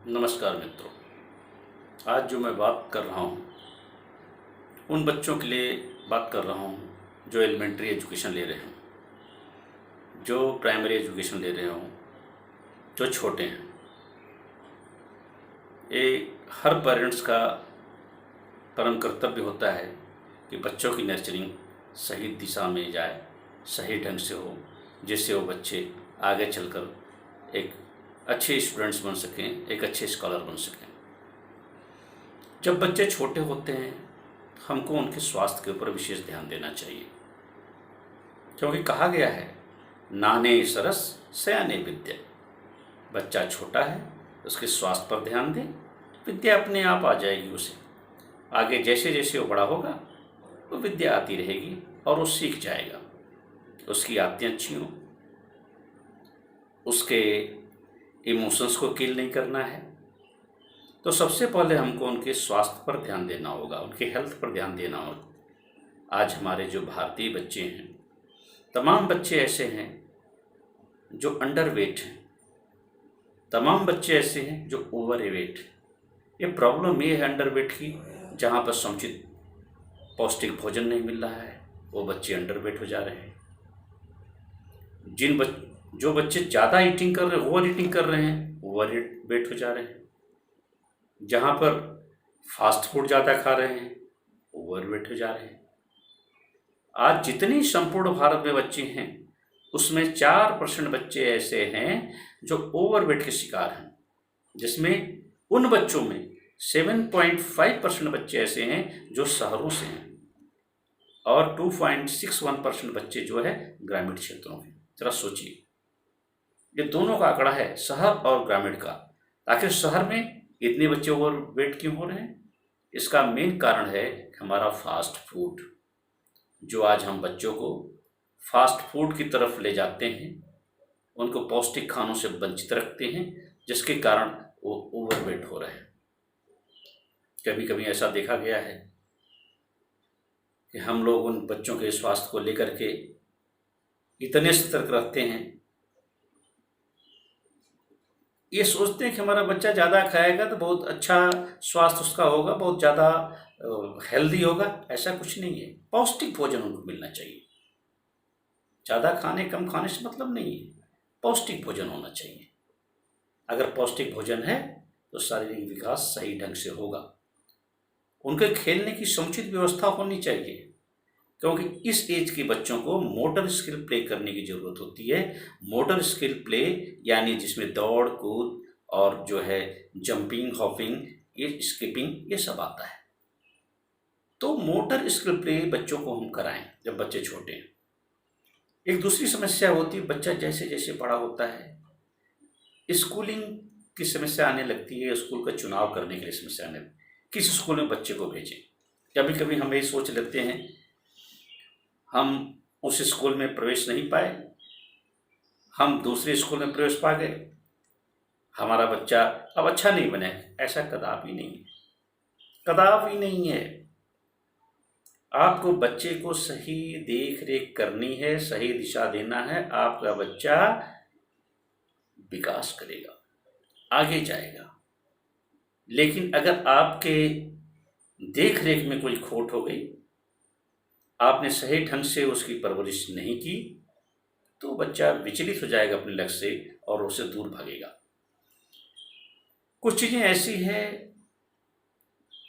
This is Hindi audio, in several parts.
नमस्कार मित्रों। आज जो मैं बात कर रहा हूँ उन बच्चों के लिए बात कर रहा हूँ जो एलिमेंट्री एजुकेशन ले रहे हों, जो प्राइमरी एजुकेशन ले रहे हों, जो छोटे हैं। ये हर पेरेंट्स का परम कर्तव्य होता है कि बच्चों की नर्चरिंग सही दिशा में जाए, सही ढंग से हो, जिससे वो बच्चे आगे चलकर एक अच्छे स्टूडेंट्स बन सकें, एक अच्छे स्कॉलर बन सकें। जब बच्चे छोटे होते हैं हमको उनके स्वास्थ्य के ऊपर विशेष ध्यान देना चाहिए, क्योंकि कहा गया है नाने सरस सयाने विद्या। बच्चा छोटा है, उसके स्वास्थ्य पर ध्यान दें, विद्या अपने आप आ जाएगी उसे। आगे जैसे जैसे वो बड़ा होगा वो विद्या आती रहेगी और वो सीख जाएगा। उसकी आदतें अच्छी हों, उसके इमोशंस को किल नहीं करना है, तो सबसे पहले हमको उनके स्वास्थ्य पर ध्यान देना होगा, उनके हेल्थ पर ध्यान देना होगा। आज हमारे जो भारतीय बच्चे हैं, तमाम बच्चे ऐसे हैं जो अंडरवेट हैं, तमाम बच्चे ऐसे हैं जो ओवरवेट हैं। ये प्रॉब्लम ये है अंडरवेट की, जहाँ पर समुचित पौष्टिक भोजन नहीं मिल रहा है वो बच्चे अंडरवेट हो जा रहे हैं। जो बच्चे ज़्यादा ईटिंग कर रहे हैं, ओवर ईटिंग कर रहे हैं, ओवर वेट हो जा रहे हैं। जहाँ पर फास्ट फूड ज़्यादा खा रहे हैं, ओवर वेट हो जा रहे हैं। आज जितनी संपूर्ण भारत में बच्चे हैं उसमें 4% बच्चे ऐसे हैं जो ओवरवेट के शिकार हैं, जिसमें उन बच्चों में 7.5% बच्चे ऐसे हैं जो शहरों से हैं और 2.61% बच्चे जो है ग्रामीण क्षेत्रों के। जरा सोचिए, ये दोनों का आंकड़ा है, शहर और ग्रामीण का। आखिर शहर में इतने बच्चे ओवरवेट क्यों हो रहे हैं? इसका मेन कारण है हमारा फास्ट फूड। जो आज हम बच्चों को फास्ट फूड की तरफ ले जाते हैं, उनको पौष्टिक खानों से वंचित रखते हैं, जिसके कारण वो ओवरवेट हो रहे हैं। कभी कभी ऐसा देखा गया है कि हम लोग उन बच्चों के स्वास्थ्य को लेकर के इतने सतर्क रहते हैं, ये सोचते हैं कि हमारा बच्चा ज़्यादा खाएगा तो बहुत अच्छा स्वास्थ्य उसका होगा, बहुत ज़्यादा हेल्दी होगा। ऐसा कुछ नहीं है। पौष्टिक भोजन उनको मिलना चाहिए। ज़्यादा खाने कम खाने से मतलब नहीं है, पौष्टिक भोजन होना चाहिए। अगर पौष्टिक भोजन है तो शारीरिक विकास सही ढंग से होगा। उनके खेलने की समुचित व्यवस्था होनी चाहिए, क्योंकि इस एज के बच्चों को मोटर स्किल प्ले करने की ज़रूरत होती है। मोटर स्किल प्ले यानी जिसमें दौड़ कूद और जो है जंपिंग, हॉपिंग, ये स्किपिंग, ये सब आता है। तो मोटर स्किल प्ले बच्चों को हम कराएं जब बच्चे छोटे हैं। एक दूसरी समस्या होती है, बच्चा जैसे जैसे बड़ा होता है स्कूलिंग की समस्या आने लगती है, स्कूल का चुनाव करने के लिए समस्या आने लगती है। किस स्कूल में बच्चे को भेजें? कभी कभी हम ये सोच लेते हैं हम उस स्कूल में प्रवेश नहीं पाए, हम दूसरे स्कूल में प्रवेश पा गए, हमारा बच्चा अब अच्छा नहीं बने। ऐसा कदापि नहीं है, कदापि नहीं है। आपको बच्चे को सही देख रेख करनी है, सही दिशा देना है। आपका बच्चा विकास करेगा, आगे जाएगा। लेकिन अगर आपके देख रेख में कोई खोट हो गई, आपने सही ढंग से उसकी परवरिश नहीं की, तो बच्चा विचलित हो जाएगा अपने लक्ष्य से और उससे दूर भागेगा। कुछ चीज़ें ऐसी हैं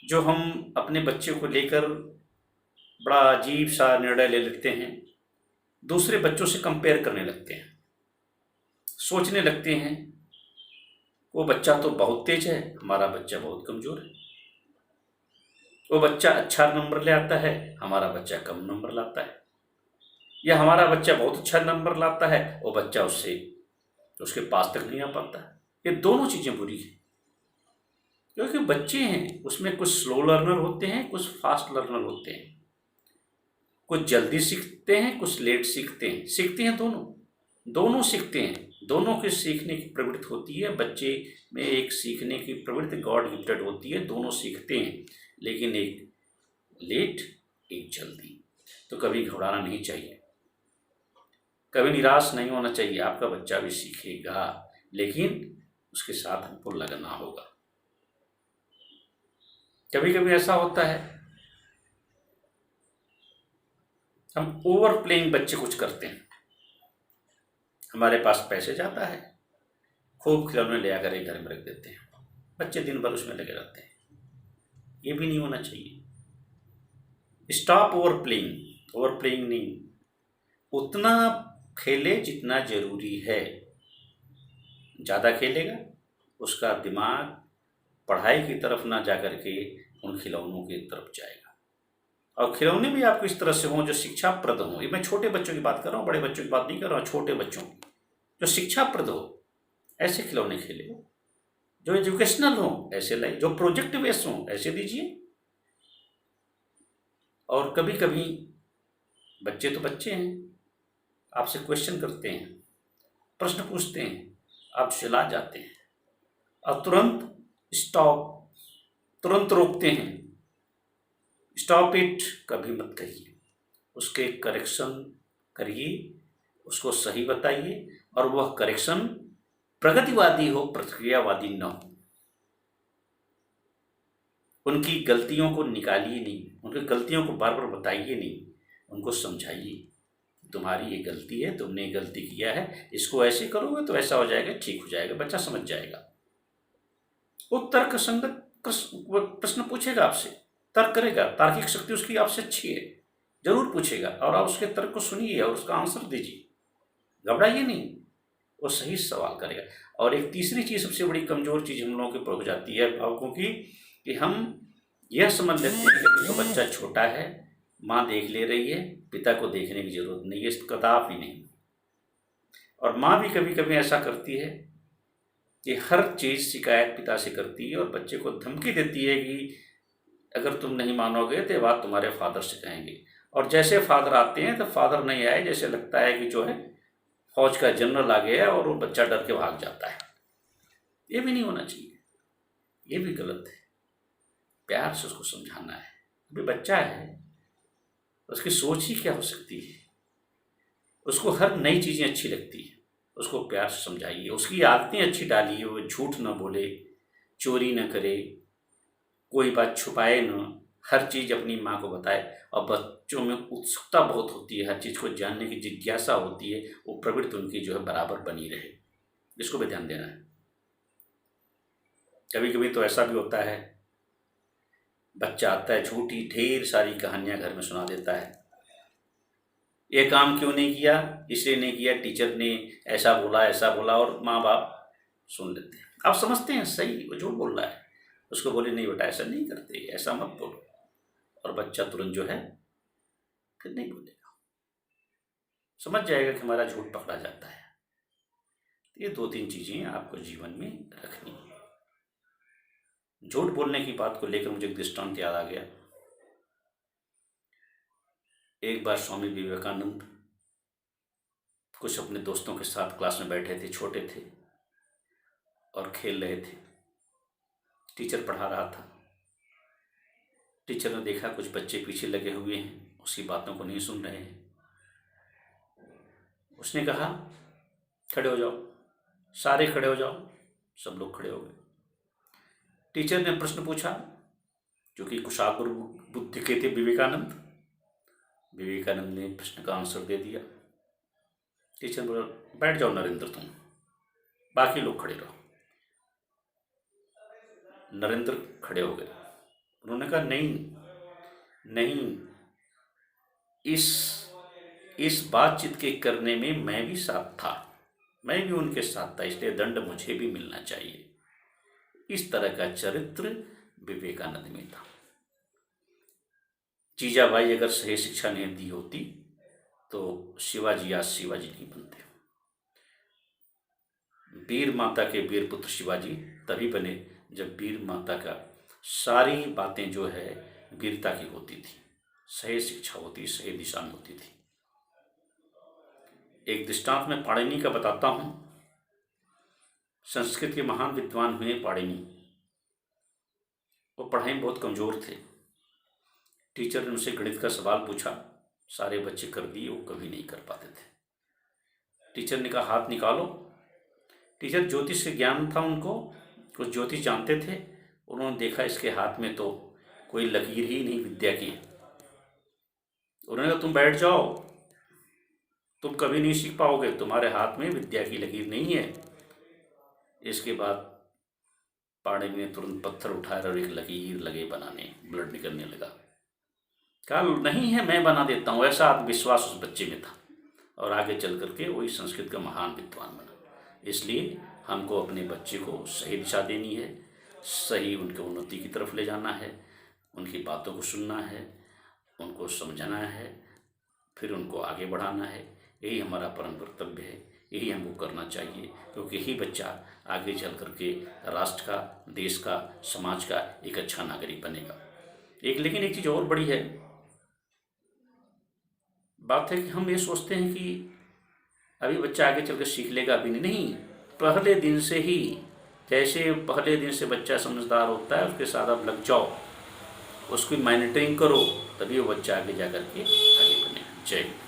जो हम अपने बच्चे को लेकर बड़ा अजीब सा निर्णय ले लेते हैं, दूसरे बच्चों से कंपेयर करने लगते हैं, सोचने लगते हैं वो बच्चा तो बहुत तेज है, हमारा बच्चा बहुत कमज़ोर है। वो बच्चा अच्छा नंबर ले आता है, हमारा बच्चा कम नंबर लाता है। या हमारा बच्चा बहुत अच्छा नंबर लाता है, वो बच्चा उसके पास तक नहीं आ पाता। ये दोनों चीज़ें बुरी हैं, क्योंकि बच्चे हैं, उसमें कुछ स्लो लर्नर होते हैं, कुछ फास्ट लर्नर होते हैं। कुछ जल्दी सीखते हैं, कुछ लेट सीखते हैं दोनों सीखते हैं। दोनों के सीखने की प्रवृत्ति होती है बच्चे में, एक सीखने की प्रवृत्ति गॉड गिफ्टेड होती है। दोनों सीखते हैं, लेकिन एक लेट एक जल्दी। तो कभी घबराना नहीं चाहिए, कभी निराश नहीं होना चाहिए। आपका बच्चा भी सीखेगा, लेकिन उसके साथ हमको लगना होगा। कभी कभी ऐसा होता है हम ओवर प्लेइंग बच्चे कुछ करते हैं, हमारे पास पैसे जाता है, खूब खिलौने ले आकर एक घर में रख देते हैं, बच्चे दिन भर उसमें लगे रहते हैं। ये भी नहीं होना चाहिए। Stop over playing, over playing नहीं, उतना खेले जितना जरूरी है। ज़्यादा खेलेगा उसका दिमाग पढ़ाई की तरफ ना जा करके उन खिलौनों की तरफ जाएगा। और खिलौने भी आपको इस तरह से हों जो शिक्षाप्रद हों। ये मैं छोटे बच्चों की बात कर रहा हूँ, बड़े बच्चों की बात नहीं कर रहा हूँ, छोटे बच्चों की, जो शिक्षाप्रद हो ऐसे खिलौने खेले, जो एजुकेशनल हो ऐसे लाइए, जो प्रोजेक्ट बेस्ड हो ऐसे दीजिए। और कभी कभी बच्चे तो बच्चे हैं, आपसे क्वेश्चन करते हैं, प्रश्न पूछते हैं, आप चिल्ला जाते हैं और तुरंत स्टॉप, तुरंत रोकते हैं। स्टॉप इट कभी मत कहिए, उसके करेक्शन करिए, उसको सही बताइए, और वह करेक्शन प्रगतिवादी हो, प्रतिक्रियावादी न हो। उनकी गलतियों को निकालिए नहीं, उनकी गलतियों को बार बार बताइए नहीं, उनको समझाइए तुम्हारी ये गलती है, तुमने ये गलती किया है, इसको ऐसे करोगे तो ऐसा हो जाएगा, ठीक हो जाएगा, बच्चा समझ जाएगा। वो तर्क संगत प्रश्न पूछेगा आपसे, तर्क करेगा, तार्किक शक्ति उसकी आपसे अच्छी है, जरूर पूछेगा, और आप उसके तर्क को सुनिए और उसका आंसर दीजिए, घबराइए नहीं, वो सही सवाल करेगा। और एक तीसरी चीज़, सबसे बड़ी कमज़ोर चीज़ हम लोगों की हो जाती है अभिभावकों की, कि हम यह समझ लेते हैं कि तो बच्चा छोटा है, माँ देख ले रही है, पिता को देखने की जरूरत नहीं है, इस कदापि नहीं। और माँ भी कभी कभी ऐसा करती है कि हर चीज़ शिकायत पिता से करती है और बच्चे को धमकी देती है कि अगर तुम नहीं मानोगे तो बात तुम्हारे फादर से कहेंगे। और जैसे फादर आते हैं तो फादर नहीं आए, जैसे लगता है कि जो है फौज का जनरल आ गया और वो बच्चा डर के भाग जाता है। ये भी नहीं होना चाहिए, ये भी गलत है। प्यार से उसको समझाना है, अभी बच्चा है, उसकी सोच ही क्या हो सकती है, उसको हर नई चीज़ें अच्छी लगती है, उसको प्यार से समझाइए, उसकी आदतें अच्छी डालिए, वो झूठ न बोले, चोरी न करे, कोई बात छुपाए न, हर चीज़ अपनी माँ को बताए। और बच्चों में उत्सुकता बहुत होती है, हर चीज़ को जानने की जिज्ञासा होती है, वो प्रवृत्ति उनकी जो है बराबर बनी रहे, इसको भी ध्यान देना है। कभी कभी तो ऐसा भी होता है, बच्चा आता है, झूठी ढेर सारी कहानियाँ घर में सुना देता है, ये काम क्यों नहीं किया, इसलिए नहीं किया, टीचर ने ऐसा बोला, और माँ बाप सुन लेते हैं। आप समझते हैं सही वो झूठ बोल रहा है, उसको बोले नहीं बेटा ऐसा नहीं करते, ऐसा मत बोलो, और बच्चा तुरंत जो है फिर नहीं बोलेगा, समझ जाएगा कि हमारा झूठ पकड़ा जाता है। ये 2-3 चीज़ें आपको जीवन में रखनी है। झूठ बोलने की बात को लेकर मुझे एक दृष्टांत याद आ गया। एक बार स्वामी विवेकानंद कुछ अपने दोस्तों के साथ क्लास में बैठे थे, छोटे थे और खेल रहे थे। टीचर पढ़ा रहा था, टीचर ने देखा कुछ बच्चे पीछे लगे हुए हैं, उसकी बातों को नहीं सुन रहे हैं। उसने कहा खड़े हो जाओ, सारे खड़े हो जाओ। सब लोग खड़े हो गए। टीचर ने प्रश्न पूछा, जो कि कुशाग्र बुद्धि के थे विवेकानंद। विवेकानंद ने प्रश्न का आंसर दे दिया। टीचर बोला बैठ जाओ नरेंद्र, तुम बाकी लोग खड़े रहो। नरेंद्र खड़े हो गए। उन्होंने कहा नहीं, इस बातचीत के करने में मैं भी साथ था, मैं भी उनके साथ था, इसलिए दंड मुझे भी मिलना चाहिए। इस तरह का चरित्र विवेकानंद में था। जीजाबाई अगर सही शिक्षा नहीं दी होती तो शिवाजी आज शिवाजी नहीं बनते। वीर माता के वीर पुत्र शिवाजी तभी बने जब वीर माता का सारी बातें जो है वीरता की होती थी, सही शिक्षा होती, सही दिशा में होती थी। एक दृष्टांत में पाणिनि का बताता हूँ। संस्कृत के महान विद्वान हुए पाणिनि। वो पढ़ाई में बहुत कमज़ोर थे। टीचर ने उनसे गणित का सवाल पूछा, सारे बच्चे कर दिए, वो कभी नहीं कर पाते थे। टीचर ने कहा हाथ निकालो। टीचर ज्योतिष के ज्ञान था उनको, कुछ ज्योतिष जानते थे। उन्होंने देखा इसके हाथ में तो कोई लकीर ही नहीं विद्या की। उन्होंने कहा तुम बैठ जाओ, तुम कभी नहीं सीख पाओगे, तुम्हारे हाथ में विद्या की लकीर नहीं है। इसके बाद पाणिनि ने तुरंत पत्थर उठाया और एक लकीर लगे बनाने, ब्लड निकलने लगा। कहा नहीं है, मैं बना देता हूँ। ऐसा आत्मविश्वास उस बच्चे में था और आगे चल करके वही संस्कृत का महान विद्वान बना। इसलिए हमको अपने बच्चे को सही दिशा देनी है, सही उनके उन्नति की तरफ ले जाना है, उनकी बातों को सुनना है, उनको समझाना है, फिर उनको आगे बढ़ाना है। यही हमारा परम कर्तव्य है, यही हमको करना चाहिए, क्योंकि यही बच्चा आगे चल करके राष्ट्र का, देश का, समाज का एक अच्छा नागरिक बनेगा। लेकिन एक चीज़ और बड़ी है, बात है कि हम ये सोचते हैं कि अभी बच्चा आगे चल कर सीख लेगा, अभी नहीं, पहले दिन से ही, जैसे पहले दिन से बच्चा समझदार होता है उसके साथ आप लग जाओ, उसकी मॉनिटरिंग करो, तभी वो बच्चा आगे जा करके आगे बनेगा। जय हिंद।